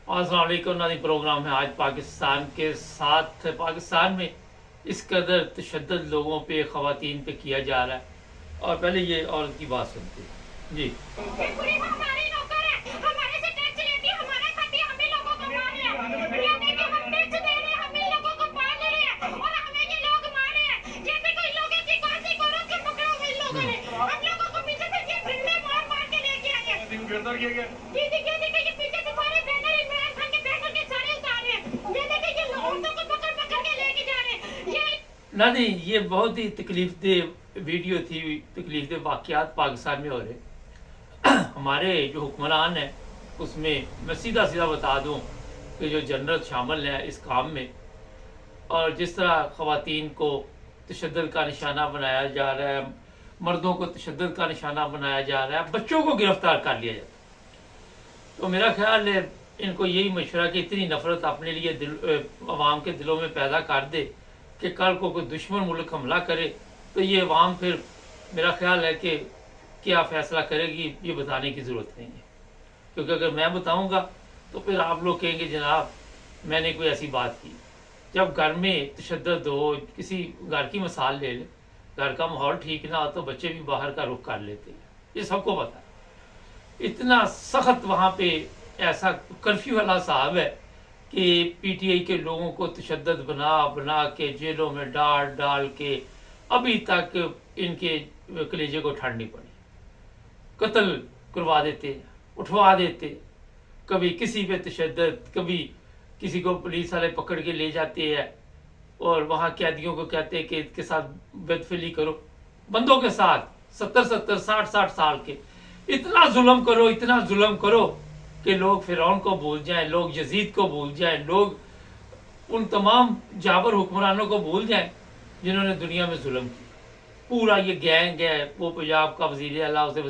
अस्सलाम वालेकुम नाज़रीन, प्रोग्राम है आज पाकिस्तान के साथ। पाकिस्तान में इस कदर तशद्दुद लोगों पे, ख़वातीन पे किया जा रहा है। और पहले ये औरत की बात सुनते हैं जी। ना नहीं, ये बहुत ही तकलीफ दह वीडियो थी, तकलीफ दह वाक़यात पाकिस्तान में हो रहे। हमारे जो हुक्मरान है उसमें मैं सीधा सीधा बता दूं कि जो जनरल शामिल हैं इस काम में, और जिस तरह ख़वातीन को तशद्दुद का निशाना बनाया जा रहा है, मर्दों को तशद्दुद का निशाना बनाया जा रहा है, बच्चों को गिरफ्तार कर लिया जाता है। तो मेरा ख्याल है इनको यही मशवरा कि इतनी नफरत अपने लिए अवाम के दिलों में पैदा कर दे कि कल को कोई दुश्मन मुल्क हमला करे तो ये अवाम फिर, मेरा ख्याल है कि क्या फ़ैसला करेगी ये बताने की ज़रूरत नहीं है। क्योंकि अगर मैं बताऊंगा तो फिर आप लोग कहेंगे जनाब मैंने कोई ऐसी बात की। जब घर में तशद्दुद हो, किसी घर की मिसाल ले ले, घर का माहौल ठीक ना हो तो बच्चे भी बाहर का रुख कर लेते हैं, ये सबको पता है। इतना सख्त वहाँ पे ऐसा कर्फ्यू वाला साहब है कि पीटीआई के लोगों को तशद्दुद बना बना के जेलों में डाल डाल के अभी तक इनके कलेजे को ठंड नहीं पड़ी। कत्ल करवा देते, उठवा देते, कभी किसी पे तशद्दुद, कभी किसी को पुलिस वाले पकड़ के ले जाते हैं और वहाँ कैदियों को कहते हैं कि इसके साथ बदफिली करो, बंदों के साथ 70-70 60-60 साल के। इतना जुल्म करो, इतना जुल्म करो कि लोग फिरौन को भूल जाएं, लोग यजीद को भूल जाएं, लोग उन तमाम जाबर हुक्मरानों को भूल जाएं जिन्होंने दुनिया में जुल्म किया। पूरा ये गैंग है, वो पंजाब का वज़ीर आला से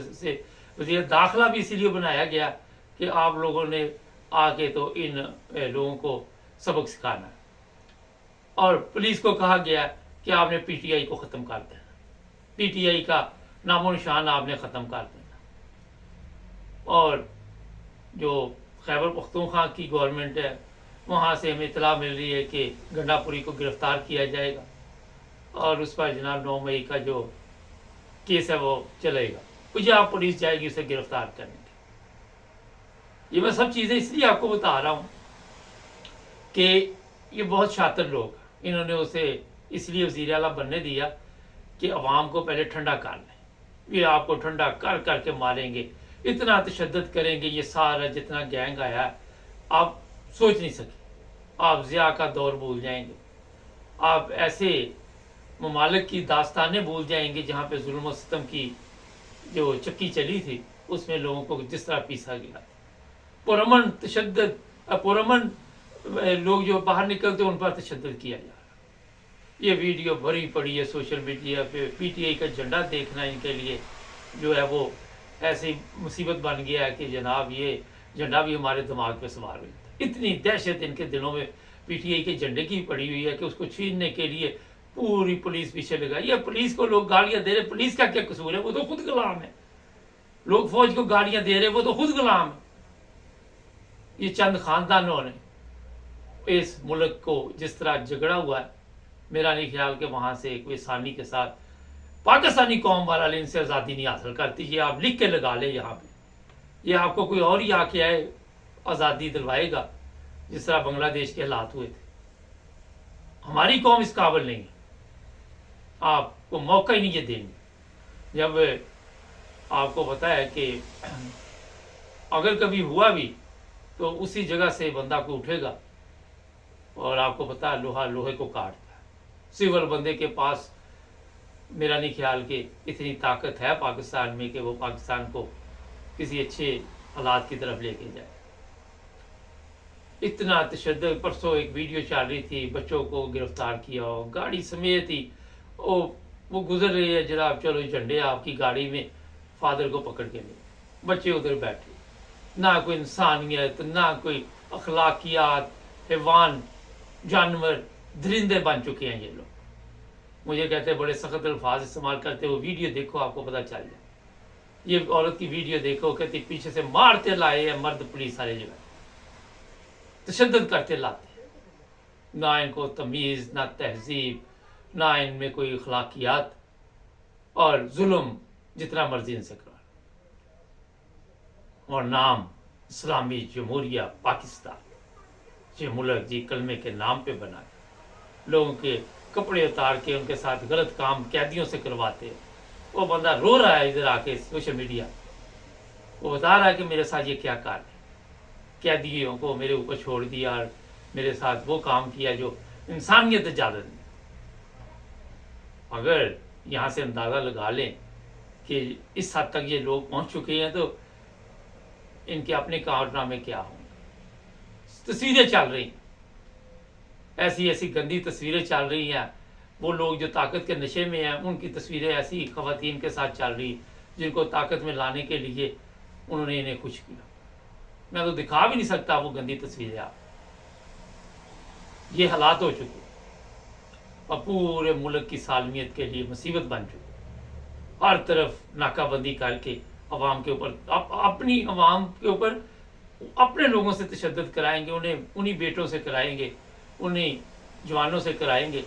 वज़ीर दाखिला भी इसीलिए बनाया गया कि आप लोगों ने आके तो इन लोगों को सबक सिखाना है। और पुलिस को कहा गया कि आपने पीटीआई को ख़त्म कर देना, पीटीआई का नामो निशान आपने ख़त्म कर देना। और जो खैबर पख्तूनख्वा की गवर्नमेंट है वहाँ से हमें इतला मिल रही है कि गंडापुरी को गिरफ़्तार किया जाएगा और उस पर जनाब 9 मई का जो केस है वो चलेगा, पंजाब पुलिस जाएगी उसे गिरफ़्तार करने के। ये मैं सब चीज़ें इसलिए आपको बता रहा हूँ कि ये बहुत शातिर लोग, इन्होंने उसे इसलिए वज़ीर आला बनने दिया कि अवाम को पहले ठंडा कर लें, ये आपको ठंडा कर करके मारेंगे, इतना तशद्दुद करेंगे। ये सारा जितना गैंग आया आप सोच नहीं सके, आप ज़िया का दौर भूल जाएंगे, आप ऐसे ममालिक की दास्तानें भूल जाएंगे जहाँ पे जुल्म और सितम की जो चक्की चली थी उसमें लोगों को जिस तरह पीसा गया। पुरअमन तशद्दुद, पुरअमन लोग जो बाहर निकलते उन पर तशद्दुद किया जा रहा। ये वीडियो भरी पड़ी है सोशल मीडिया पे। पीटीआई का झंडा देखना इनके लिए जो है वो ऐसी मुसीबत बन गया है कि जनाब ये झंडा भी हमारे दिमाग पे सवार हो जाता है। इतनी दहशत इनके दिलों में पीटीआई के झंडे की पड़ी हुई है कि उसको छीनने के लिए पूरी पुलिस पीछे लगाई है। पुलिस को लोग गालियां दे रहे, पुलिस का क्या कसूर है, वो तो खुद गुलाम है। लोग फौज को गालियां दे रहे, वो तो खुद गुलाम है। ये चंद खानदानों ने इस मुल्क को जिस तरह झगड़ा हुआ है, मेरा नहीं ख्याल कि वहां से कोई आसानी के साथ पाकिस्तानी कौम वाला इनसे आज़ादी नहीं हासिल करती। ये आप लिख के लगा ले यहाँ पे, ये आपको कोई और ही आके आए आज़ादी दिलवाएगा जिस तरह बांग्लादेश के हालात हुए थे। हमारी कौम इस काबिल नहीं है, आपको मौका ही नहीं ये देंगे। जब आपको पता है कि अगर कभी हुआ भी तो उसी जगह से बंदा को उठेगा, और आपको पता है लोहा लोहे को काटता है। सिविल बंदे के पास मेरा नहीं ख्याल कि इतनी ताकत है पाकिस्तान में कि वो पाकिस्तान को किसी अच्छे हालात की तरफ लेके जाए। इतना तशद्दुद, परसों एक वीडियो चल रही थी, बच्चों को गिरफ्तार किया हो गाड़ी समेत ही, वो गुजर रही है जनाब, चलो झंडे आपकी गाड़ी में, फादर को पकड़ के ले, बच्चे उधर बैठे, ना कोई इंसानियत, ना कोई अखलाकियात, हैवान, जानवर, दरिंदे बन चुके हैं ये लोग। मुझे कहते हैं बड़े सख्त अल्फाज इस्तेमाल करते हो, वीडियो देखो आपको पता चल जाए। ये औरत की वीडियो देखो, कहती पीछे से मारते लाए हैं मर्द पुलिस वाले जो है। तशद्दुद करते लाते हैं। ना इनको तमीज़, ना तहजीब, ना इनमें कोई अखलाकियात, और जुल्म जितना मर्जी इनसे करा, और नाम इस्लामी जमहूरिया पाकिस्तान, ये मुल्क जी कलमे के नाम पे बना है। लोगों के कपड़े उतार के उनके साथ गलत काम कैदियों से करवाते हैं। वो बंदा रो रहा है इधर आके सोशल मीडिया, वो बता रहा है कि मेरे साथ ये क्या कार्य है, कैदियों को मेरे ऊपर छोड़ दिया और मेरे साथ वो काम किया जो इंसानियत इजाज़त नहीं। अगर यहाँ से अंदाज़ा लगा लें कि इस हद तक ये लोग पहुँच चुके हैं तो इनके अपने कारनामे क्या होंगे। तस्वीरें चल रही, ऐसी ऐसी गंदी तस्वीरें चल रही हैं। वो लोग जो ताकत के नशे में हैं उनकी तस्वीरें ऐसी ख़वातीन के साथ चल रही जिनको ताकत में लाने के लिए उन्होंने इन्हें कुछ किया। मैं तो दिखा भी नहीं सकता वो गंदी तस्वीरें आप। ये हालात हो चुके और पूरे मुल्क की सालमियत के लिए मुसीबत बन चुकी। हर तरफ नाकाबंदी करके अवाम के ऊपर अपनी अवाम के ऊपर अपने लोगों से तशद्दुद कराएंगे, उन्हें उन्हीं बेटों से कराएंगे, उन्हीं जवानों से कराएंगे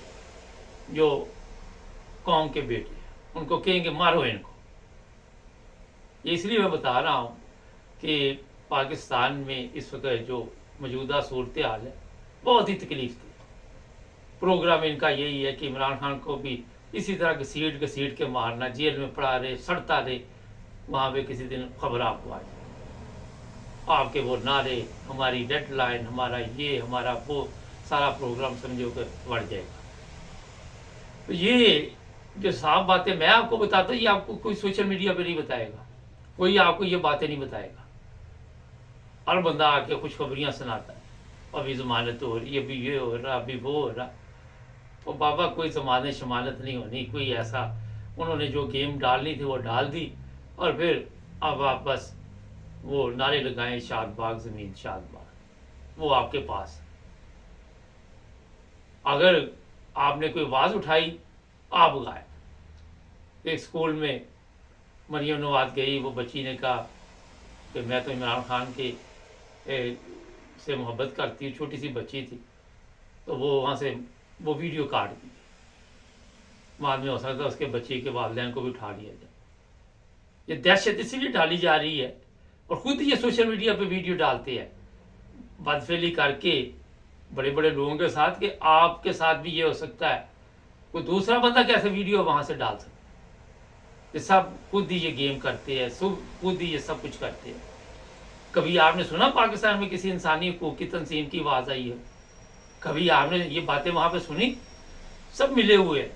जो कौम के बेटे हैं। उनको कहेंगे मारो इनको। ये इसलिए मैं बता रहा हूँ कि पाकिस्तान में इस वक्त जो मौजूदा सूरत हाल है बहुत ही तकलीफ थी। प्रोग्राम इनका यही है कि इमरान खान को भी इसी तरह घसीट के मारना, जेल में पड़ा रहे, सड़ता रहे, वहाँ पे किसी दिन खबर आपको आ जाए। आपके वो नारे, हमारी डेडलाइन, हमारा ये, हमारा वो, सारा प्रोग्राम समझो कि बढ़ जाएगा। तो ये जो साफ बातें मैं आपको बताता हूँ ये आपको कोई सोशल मीडिया पे नहीं बताएगा, कोई आपको ये बातें नहीं बताएगा। हर बंदा आके खुशखबरियाँ सुनाता है, अभी ज़मानत हो रही, अभी ये हो रहा, अभी वो हो रहा। तो बाबा कोई ज़मानत शमानत नहीं होनी, कोई ऐसा उन्होंने जो गेम डालनी थी वो डाल दी, और फिर अब आप बस वो नारे लगाएं शादबाग ज़मीन शादबाग, वो आपके पास। अगर आपने कोई आवाज़ उठाई आप गाए। एक स्कूल में मरियम नवाज गई, वो बच्ची ने कहा कि मैं तो इमरान खान के से मोहब्बत करती हूँ, छोटी सी बच्ची थी, तो वो वहाँ से वो वीडियो काट दी। बाद में हो सकता है उसके बच्चे के वालिदैन को भी उठा लिया जाए। ये दहशत इसलिए डाली जा रही है, और ख़ुद ये सोशल मीडिया पे वीडियो डालते हैं बदफेली करके बड़े बड़े लोगों के साथ, कि आपके साथ भी ये हो सकता है। कोई दूसरा बंदा कैसे वीडियो वहाँ से डाल सकता है। ये सब खुद ही ये गेम करते हैं, खुद ही ये सब कुछ करते हैं। कभी आपने सुना पाकिस्तान में किसी इंसानी हकूक़ की तंजीम की आवाज़ आई है? कभी आपने ये बातें वहाँ पे सुनी? सब मिले हुए हैं,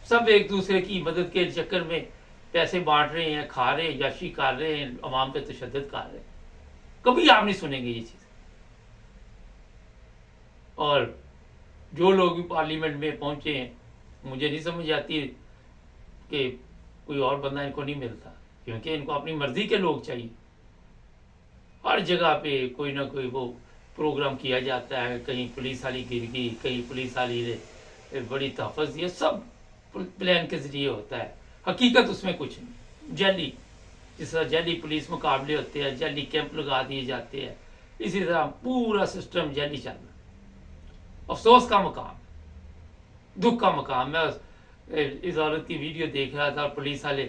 सब एक दूसरे की मदद के चक्कर में पैसे बांट रहे हैं, खा रहे हैं, याशी कर रहे हैं, अवाम पे तशद्दुद कर रहे हैं। कभी आप नहीं सुनेंगे ये चीज़। और जो लोग भी पार्लियामेंट में पहुंचे हैं, मुझे नहीं समझ आती कि कोई और बंदा इनको नहीं मिलता, क्योंकि इनको अपनी मर्जी के लोग चाहिए। हर जगह पे कोई ना कोई वो प्रोग्राम किया जाता है, कहीं पुलिस वाली गिर गई, कहीं पुलिस वाली ने बड़ी तहफ़्फ़ुज़, ये सब प्लान के ज़रिए होता है। हकीकत उसमें कुछ नहीं। जाली, जिस तरह जाली पुलिस मुकाबले होते हैं, जाली कैंप लगा दिए जाते हैं, इसी तरह पूरा सिस्टम जाली चल रहा। अफसोस का मकाम, दुख का मकाम। मैं इस औरत की वीडियो देख रहा था, पुलिस वाले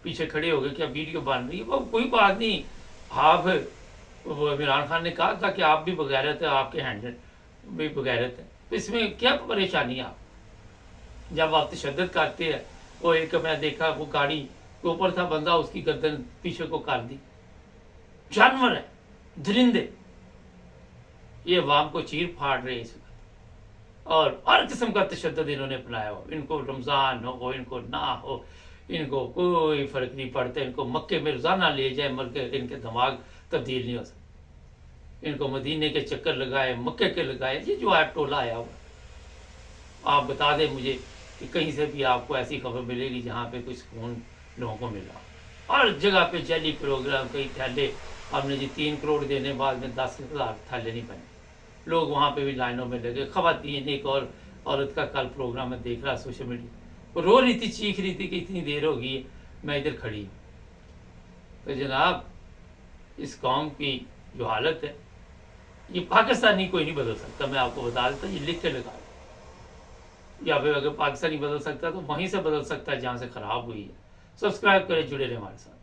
पीछे खड़े हो गए, क्या वीडियो बन रही है? वो कोई बात नहीं, आप वो इमरान खान ने कहा था कि आप भी बगैरत है, आपके हैंडल भी बगैरत है, तो इसमें क्या परेशानी है? आप जब आप तशद्दुद करते हैं, वो एक मैं देखा वो गाड़ी के ऊपर था बंदा, उसकी गर्दन पीछे को कर दी। जानवर है, दरिंदे, ये अवाम को चीर फाड़ रहे हैं इस वक्त, और हर किस्म का तशद्दुद इन्होंने अपनाया हो। इनको रमज़ान हो, इनको ना हो, इनको कोई फ़र्क नहीं पड़ता। इनको मक्के में रोज़ाना ले जाए, मर के इनके दिमाग तब्दील नहीं हो सकते। इनको मदीने के चक्कर लगाए, मक्के के लगाए, ये जो आप टोला आया हुआ। आप बता दें मुझे कि कहीं से भी आपको ऐसी खबर मिलेगी जहाँ पे कुछ सुकून लोगों को मिला। हर जगह पे जाली प्रोग्राम, कई थैले हमने जी 3 करोड़ देने बाद में 10,000 थैले नहीं बने। लोग वहाँ पे भी लाइनों में लगे। ख़वातीन, एक और औरत का कल प्रोग्राम में देख रहा सोशल मीडिया, वो रो रही थी, चीख रही थी कि इतनी देर हो गई मैं इधर खड़ी हूँ। तो जनाब, इस कौम की जो हालत है یہ پاکستانی کوئی نہیں بدل سکتا، میں آپ کو بتا دیتا، یہ لکھ کے لگا دیں، یا پھر اگر پاکستانی بدل سکتا تو وہیں سے بدل سکتا ہے جہاں سے خراب ہوئی ہے۔ سبسکرائب کریں، جڑے رہیں ہمارے ساتھ۔